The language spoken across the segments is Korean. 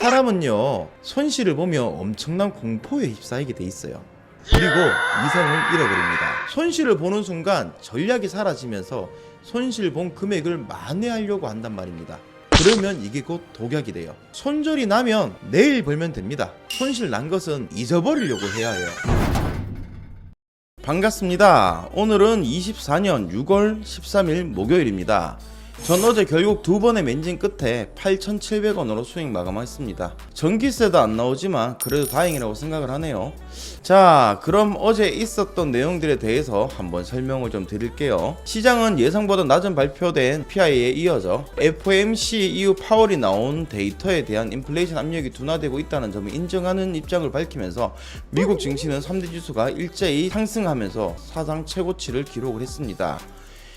사람은요, 손실을 보며 엄청난 공포에 휩싸이게 돼 있어요. 그리고 이성을 잃어버립니다. 손실을 보는 순간 전략이 사라지면서 손실 본 금액을 만회하려고 한단 말입니다. 그러면 이게 곧 독약이 돼요. 손절이 나면 내일 벌면 됩니다. 손실 난 것은 잊어버리려고 해야 해요. 반갑습니다. 오늘은 24년 6월 13일 목요일입니다. 전 어제 결국 두 번의 맨징 끝에 8,700원으로 수익 마감했습니다. 전기세도 안 나오지만 그래도 다행이라고 생각을 하네요. 자, 그럼 어제 있었던 내용들에 대해서 한번 설명을 좀 드릴게요. 시장은 예상보다 낮은 발표된 PI에 이어져 FOMC 이후 파월이 나온 데이터에 대한 인플레이션 압력이 둔화되고 있다는 점을 인정하는 입장을 밝히면서 미국 증시는 3대 지수가 일제히 상승하면서 사상 최고치를 기록을 했습니다.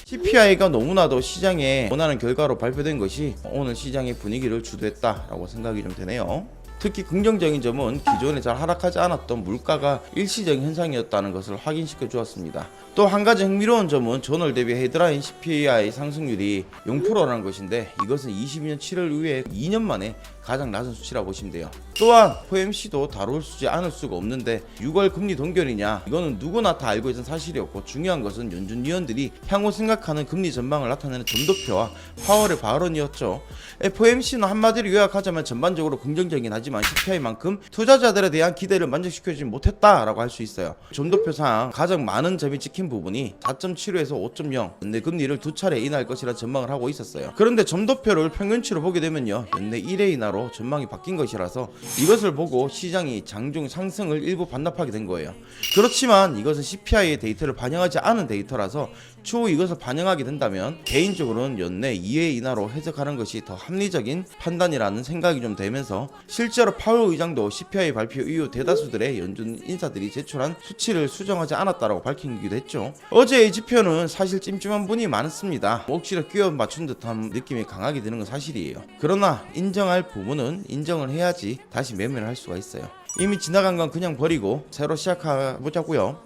CPI가 너무나도 시장에 원하는 결과로 발표된 것이 오늘 시장의 분위기를 주도했다라고 생각이 좀 되네요. 특히 긍정적인 점은 기존에 잘 하락하지 않았던 물가가 일시적인 현상이었다는 것을 확인시켜 주었습니다. 또 한 가지 흥미로운 점은 전월 대비 헤드라인 CPI 상승률이 0%라는 것인데 이것은 22년 7월 이후에 2년 만에 가장 낮은 수치라고 보시면 돼요. 또한 FOMC도 다루지 않을 수가 없는데 6월 금리 동결이냐, 이거는 누구나 다 알고 있는 사실이었고, 중요한 것은 연준 위원들이 향후 생각하는 금리 전망을 나타내는 점도표와 파월의 발언이었죠. FOMC는 한마디로 요약하자면 전반적으로 긍정적이긴 하지만 CPI만큼 투자자들에 대한 기대를 만족시키지 못했다라고 할 수 있어요. 점도표상 가장 많은 점이 찍힌 부분이 4.75에서 5.0 연내 금리를 두 차례 인하할 것이라 전망을 하고 있었어요. 그런데 점도표를 평균치로 보게 되면요, 연내 1회 인하로 전망이 바뀐 것이라서 이것을 보고 시장이 장중 상승을 일부 반납하게 된 거예요. 그렇지만 이것은 CPI의 데이터를 반영하지 않은 데이터라서 추후 이것을 반영하게 된다면 개인적으로는 연내 2회 인하로 해석하는 것이 더 합리적인 판단이라는 생각이 좀 되면서, 실제로 파월 의장도 CPI 발표 이후 대다수들의 연준 인사들이 제출한 수치를 수정하지 않았다고 밝히기도 했죠. 어제의 지표는 사실 찜찜한 분이 많습니다. 억지로 끼워 맞춘 듯한 느낌이 강하게 드는 건 사실이에요. 그러나 인정할 부분은 인정을 해야지 다시 매매를 할 수가 있어요. 이미 지나간 건 그냥 버리고 새로 시작해보자고요.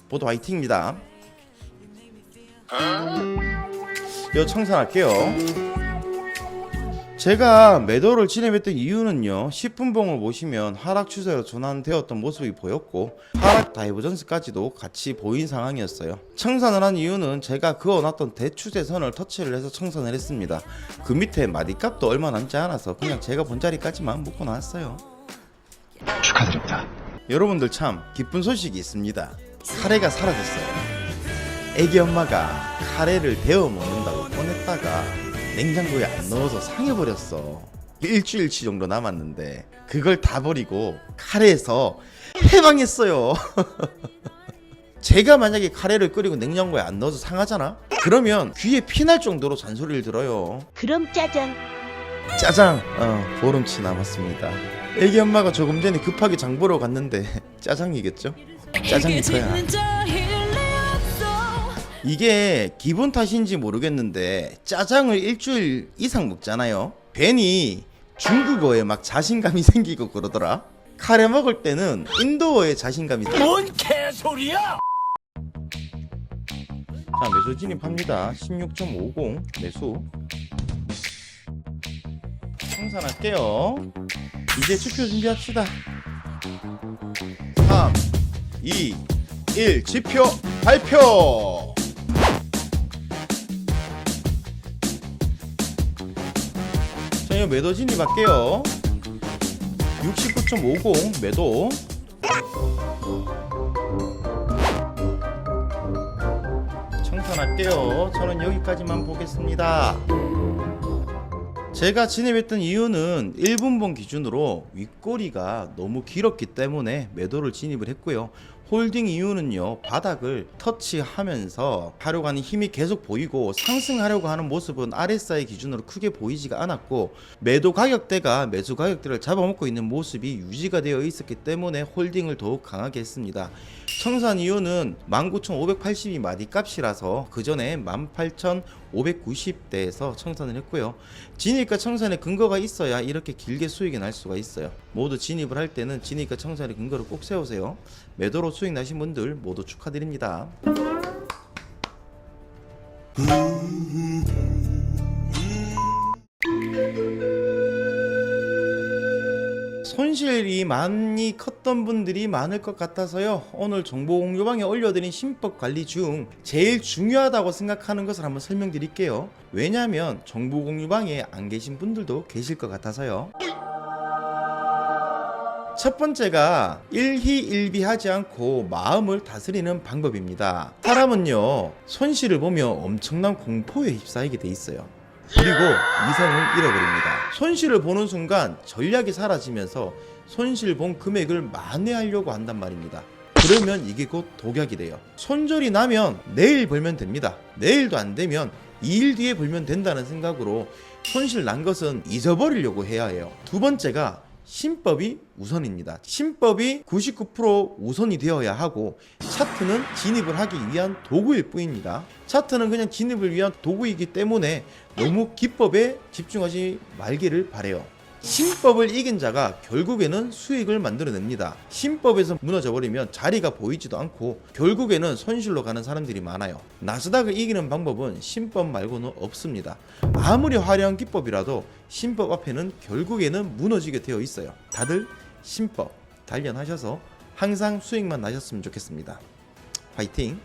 모두 화이팅입니다. 요 청산할게요. 제가 매도를 진행했던 이유는요, 10분봉을 보시면 하락 추세로 전환되었던 모습이 보였고 하락 다이버전스까지도 같이 보인 상황이었어요. 청산을 한 이유는 제가 그어놨던 대추세선을 터치를 해서 청산을 했습니다. 그 밑에 마디값도 얼마 남지 않아서 그냥 제가 본 자리까지만 묶어 놨어요. 축하드립니다. 여러분들 참 기쁜 소식이 있습니다. 카레가 사라졌어요. 애기 엄마가 카레를 데워 먹는다고 꺼냈다가 냉장고에 안 넣어서 상해버렸어. 일주일치 정도 남았는데 그걸 다 버리고 카레에서 해방했어요. 제가 만약에 카레를 끓이고 냉장고에 안 넣어서 상하잖아? 그러면 귀에 피날 정도로 잔소리를 들어요. 그럼 짜장. 보름치 남았습니다. 애기 엄마가 조금 전에 급하게 장 보러 갔는데 짜장이겠죠? 짜장일 거야. 이게 기분 탓인지 모르겠는데 짜장을 일주일 이상 먹잖아요. 괜히 중국어에 막 자신감이 생기고 그러더라. 카레 먹을 때는 인도어에 자신감이. 뭔 개소리야! 자, 매수 진입합니다. 16.50 매수. 청산할게요. 이제 지표 준비합시다. 3, 2, 1 지표 발표. 자, 매도 진입할게요. 69.50 매도. 청산할게요. 저는 여기까지만 보겠습니다. 제가 진입했던 이유는 1분봉 기준으로 윗꼬리가 너무 길었기 때문에 매도를 진입을 했고요. 홀딩 이유는요, 바닥을 터치하면서 하려고 하는 힘이 계속 보이고 상승하려고 하는 모습은 RSI 기준으로 크게 보이지가 않았고, 매도 가격대가 매수 가격대를 잡아먹고 있는 모습이 유지가 되어 있었기 때문에 홀딩을 더욱 강하게 했습니다. 청산 이유는 19,580이 마디값이라서 그 전에 18,590대에서 청산을 했고요. 진입과 청산의 근거가 있어야 이렇게 길게 수익이 날 수가 있어요. 모두 진입을 할 때는 진입과 청산의 근거를 꼭 세우세요. 매도로 수익 나신 분들 모두 축하드립니다. 손실이 많이 컸던 분들이 많을 것 같아서요, 오늘 정보공유방에 올려드린 신법관리 중 제일 중요하다고 생각하는 것을 한번 설명드릴게요. 왜냐하면 정보공유방에 안 계신 분들도 계실 것 같아서요. 첫 번째가 일희일비하지 않고 마음을 다스리는 방법입니다. 사람은요, 손실을 보며 엄청난 공포에 휩싸이게 돼 있어요. 그리고 이성을 잃어버립니다. 손실을 보는 순간 전략이 사라지면서 손실 본 금액을 만회하려고 한단 말입니다. 그러면 이게 곧 독약이 돼요. 손절이 나면 내일 벌면 됩니다. 내일도 안 되면 2일 뒤에 벌면 된다는 생각으로 손실 난 것은 잊어버리려고 해야 해요. 두 번째가 신법이 우선입니다. 신법이 99% 우선이 되어야 하고, 차트는 진입을 하기 위한 도구일 뿐입니다. 차트는 그냥 진입을 위한 도구이기 때문에 너무 기법에 집중하지 말기를 바래요. 신법을 이긴 자가 결국에는 수익을 만들어냅니다. 신법에서 무너져버리면 자리가 보이지도 않고 결국에는 손실로 가는 사람들이 많아요. 나스닥을 이기는 방법은 신법 말고는 없습니다. 아무리 화려한 기법이라도 신법 앞에는 결국에는 무너지게 되어 있어요. 다들 신법 단련하셔서 항상 수익만 나셨으면 좋겠습니다. 파이팅!